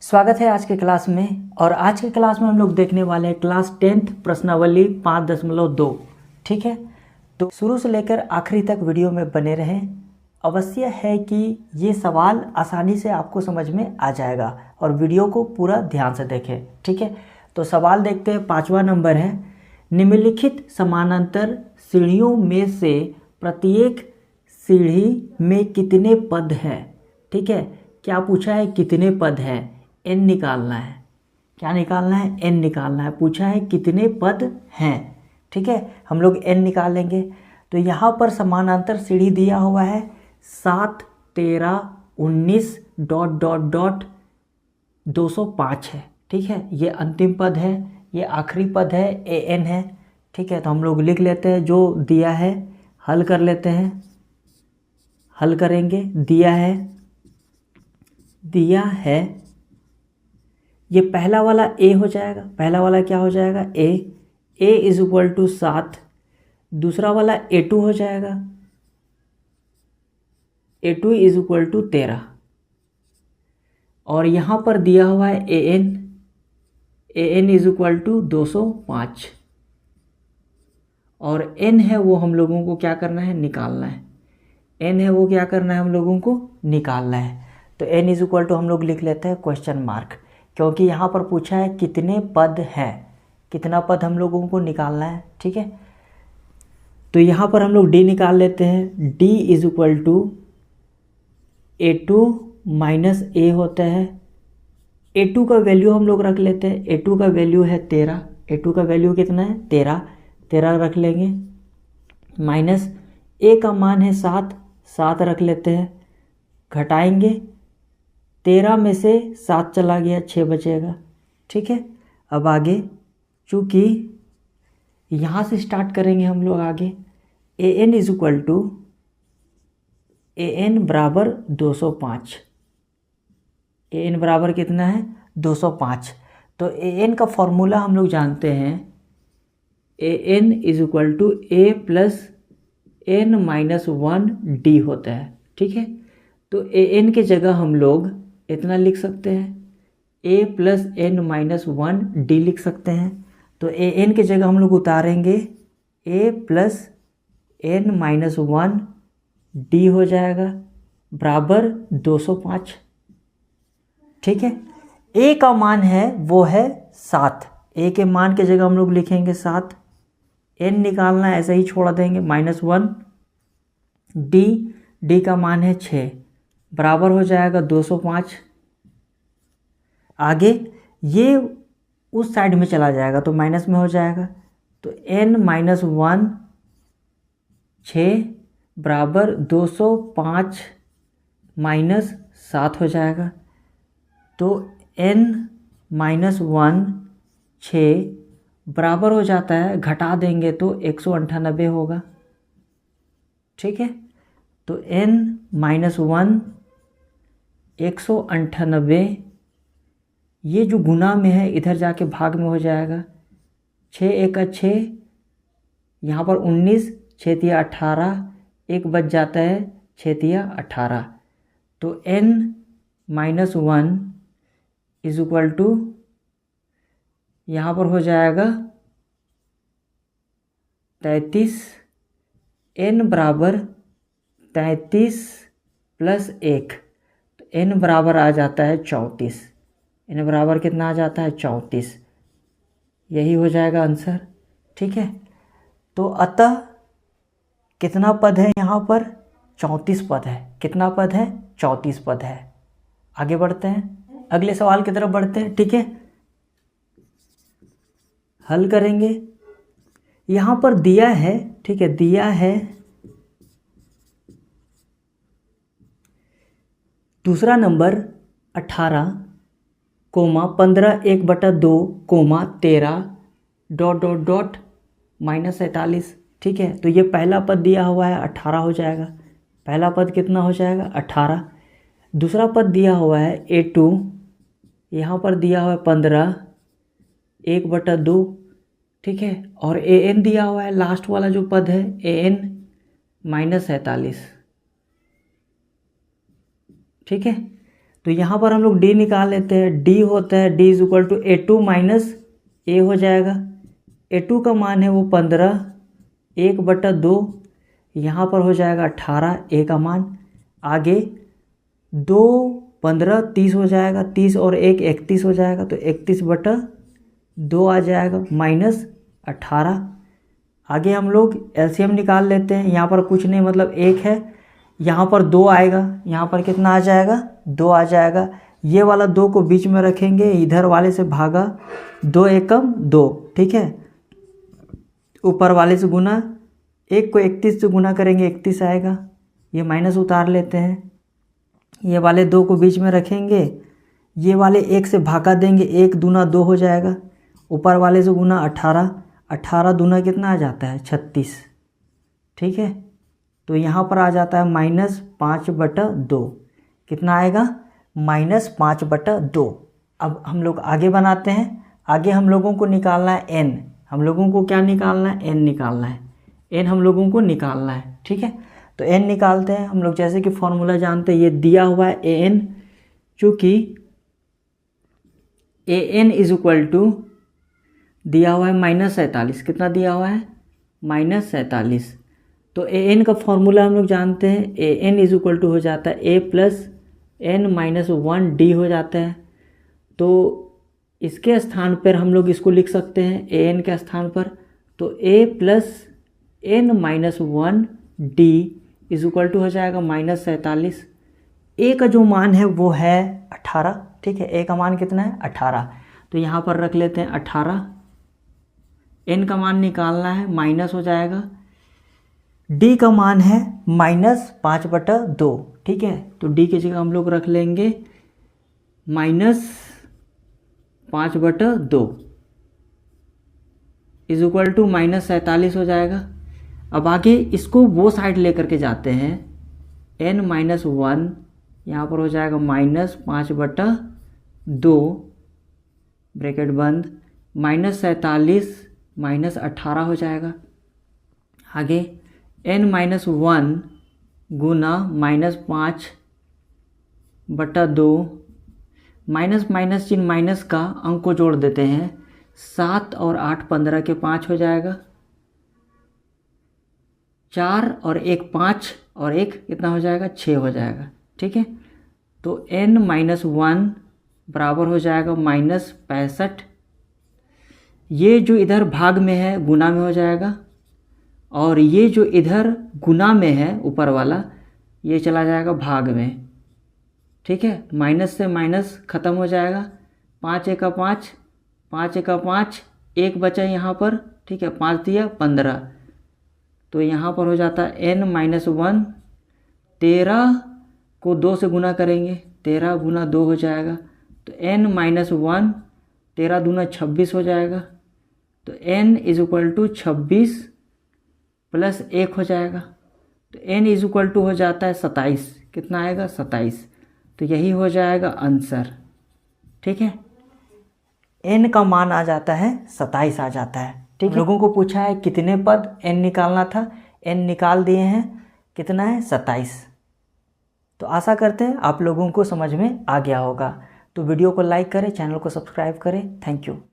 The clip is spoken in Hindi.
स्वागत है आज के क्लास में। और आज के क्लास में हम लोग देखने वाले हैं क्लास 10th प्रश्नावली 5.2। ठीक है, तो शुरू से लेकर आखिरी तक वीडियो में बने रहें। अवश्य है कि ये सवाल आसानी से आपको समझ में आ जाएगा और वीडियो को पूरा ध्यान से देखें। ठीक है, तो सवाल देखते हैं। 5वां नंबर है, निम्नलिखित समानांतर सीढ़ियों में से प्रत्येक सीढ़ी में कितने पद हैं। ठीक है, क्या पूछा है, कितने पद हैं, n निकालना है। क्या निकालना है, n निकालना है। पूछा है कितने पद हैं। ठीक है, हम लोग n निकालेंगे। तो यहाँ पर समानांतर सीढ़ी दिया हुआ है 7, 13, 19 ... 205 है। ठीक है, ये अंतिम पद है, ये आखिरी पद है, an है। ठीक है, तो हम लोग लिख लेते हैं जो दिया है, हल कर लेते हैं। हल करेंगे, दिया है ये पहला वाला a हो जाएगा। पहला वाला क्या हो जाएगा, a इज इक्वल टू 7। दूसरा वाला a2 हो जाएगा, a2 इज इक्वल टू 13। और यहाँ पर दिया हुआ है an इज इक्वल टू 205। और n है वो हम लोगों को क्या करना है, निकालना है। n है वो क्या करना है, हम लोगों को निकालना है। तो n इज इक्वल टू हम लोग लिख लेते हैं क्वेश्चन मार्क, क्योंकि यहाँ पर पूछा है कितने पद हैं, कितना पद हम लोगों को निकालना है। ठीक है, तो यहाँ पर हम लोग d निकाल लेते हैं। d is equal to a2 minus a होता है। a2 का वैल्यू हम लोग रख लेते हैं। a2 का वैल्यू है 13। a2 का वैल्यू कितना है, 13 रख लेंगे। माइनस a का मान है 7 रख लेते हैं। घटाएंगे, 13 में से 7 चला गया, 6 बचेगा। ठीक है, अब आगे चूँकि यहाँ से स्टार्ट करेंगे हम लोग आगे। an is equal to an बराबर 205। an बराबर कितना है, 205। तो an का फॉर्मूला हम लोग जानते हैं, an is equal to a plus n minus 1 d होता है। ठीक है, तो an के जगह हम लोग इतना लिख सकते हैं, a plus n minus 1 d लिख सकते हैं। तो an के जगह हम लोग उतारेंगे, a plus n minus 1 d हो जाएगा बराबर 205। ठीक है, a का मान है वो है 7। a के मान के जगह हम लोग लिखेंगे 7। n निकालना है, ऐसे ही छोड़ देंगे, माइनस 1 d का मान है 6 बराबर हो जाएगा 205। आगे ये उस साइड में चला जाएगा तो माइनस में हो जाएगा। तो n माइनस 1 6 बराबर 205 माइनस 7 हो जाएगा। तो n माइनस 1 6 बराबर हो जाता है, घटा देंगे तो 198 होगा। ठीक है, तो n माइनस 1 198, ये जो गुना में है इधर जाके भाग में हो जाएगा। 6 1 6, यहाँ पर 19, 6 तिया 18, एक बच जाता है, 6 तिया 18। तो n minus 1 is equal to यहाँ पर हो जाएगा 33। n बराबर 33 प्लस 1, तो n बराबर आ जाता है 34। n बराबर कितना आ जाता है, 34। यही हो जाएगा आंसर। ठीक है, तो अतः कितना पद है यहाँ पर, 34 पद है। कितना पद है, 34 पद है। आगे बढ़ते हैं, अगले सवाल की तरफ बढ़ते हैं। ठीक है, हल करेंगे। यहाँ पर दिया है, ठीक है, दिया है दूसरा नंबर 18, 15 1/2, 13 ... माइनस 47। ठीक है, तो ये पहला पद दिया हुआ है 18 हो जाएगा। पहला पद कितना हो जाएगा, 18। दूसरा पद दिया हुआ है a2, यहाँ पर दिया हुआ है 15 1/2। ठीक है, और an दिया हुआ है, लास्ट वाला जो पद है an माइनस 47। ठीक है, तो यहाँ पर हम लोग डी निकाल लेते हैं। डी होता है D is equal to A2 minus A हो जाएगा। A2 का मान है वो 15, 1/2, यहाँ पर हो जाएगा 18 ए का मान। आगे 2 15 30 हो जाएगा, 30 और 1 31 हो जाएगा, तो 31/2 आ जाएगा माइनस 18। आगे हम लोग एलसीएम निकाल लेते हैं। यहाँ पर कुछ नहीं मतलब 1 है, यहाँ पर 2 आएगा, यहाँ पर कितना आ जाएगा 2 आ जाएगा। ये वाला 2 को बीच में रखेंगे, इधर वाले से भागा, 2 एकम 2, ठीक है। ऊपर वाले से गुना, 1 को 31 से गुना करेंगे 31 आएगा। ये माइनस उतार लेते हैं, ये वाले 2 को बीच में रखेंगे, ये वाले 1 से भागा देंगे, 1 दूना 2 हो जाएगा। ऊपर वाले से गुना 18, 18 दूना कितना आ जाता है 36, ठीक है। तो यहाँ पर आ जाता है -5/2, कितना आएगा -5/2। अब हम लोग आगे बनाते हैं। आगे हम लोगों को निकालना है n। हम लोगों को क्या निकालना है, n निकालना है। n हम लोगों को निकालना है, ठीक है। तो n निकालते हैं हम लोग। जैसे कि फॉर्मूला जानते हैं, ये दिया हुआ है an, चूँकि an इज इक्वल टू दिया हुआ है -47, कितना दिया हुआ है -47। तो an का फॉर्मूला हम लोग जानते हैं, an इज इक्वल टू हो जाता है a प्लस n-1d हो जाता है। तो इसके स्थान पर हम लोग इसको लिख सकते हैं an के स्थान पर, तो a plus n-1d is equal to हो जाएगा -47। a का जो मान है वो है 18, ठीक है। a का मान कितना है 18, तो यहाँ पर रख लेते हैं 18। n का मान निकालना है, माइनस हो जाएगा। d का मान है -5/2, ठीक है। तो d की जगह हम लोग रख लेंगे -5/2 इज इक्वल टू -47 हो जाएगा। अब आगे इसको वो साइड लेकर के जाते हैं, n-1 यहाँ पर हो जाएगा -5/2 ब्रैकेट बंद, -47 -18 हो जाएगा। आगे n-1 गुना -5/2, माइनस माइनस चिन्ह माइनस का अंक को जोड़ देते हैं, 7 और 8 15 के 5 हो जाएगा, 4 और 1 5 और 1 कितना हो जाएगा 6 हो जाएगा, ठीक है। तो n-1 बराबर हो जाएगा -65। ये जो इधर भाग में है गुना में हो जाएगा, और ये जो इधर गुना में है ऊपर वाला ये चला जाएगा भाग में, ठीक है। माइनस से माइनस ख़त्म हो जाएगा, 5 1 5, 5 1 5, 1 बचा यहाँ पर, ठीक है। 5 दिया 15, तो यहाँ पर हो जाता है n-1, 13 को 2 से गुना करेंगे, 13 गुना 2 हो जाएगा, तो n-1, 13 दूना 26 हो जाएगा। तो n is equal to 26 plus 1 हो जाएगा, तो n इज इक्वल टू हो जाता है 27, कितना आएगा 27। तो यही हो जाएगा आंसर, ठीक है। n का मान आ जाता है 27 आ जाता है, ठीक है। लोगों को पूछा है कितने पद n निकालना था, n निकाल दिए हैं, कितना है 27। तो आशा करते हैं आप लोगों को समझ में आ गया होगा। तो वीडियो को लाइक करें, चैनल को सब्सक्राइब करें। Thank you.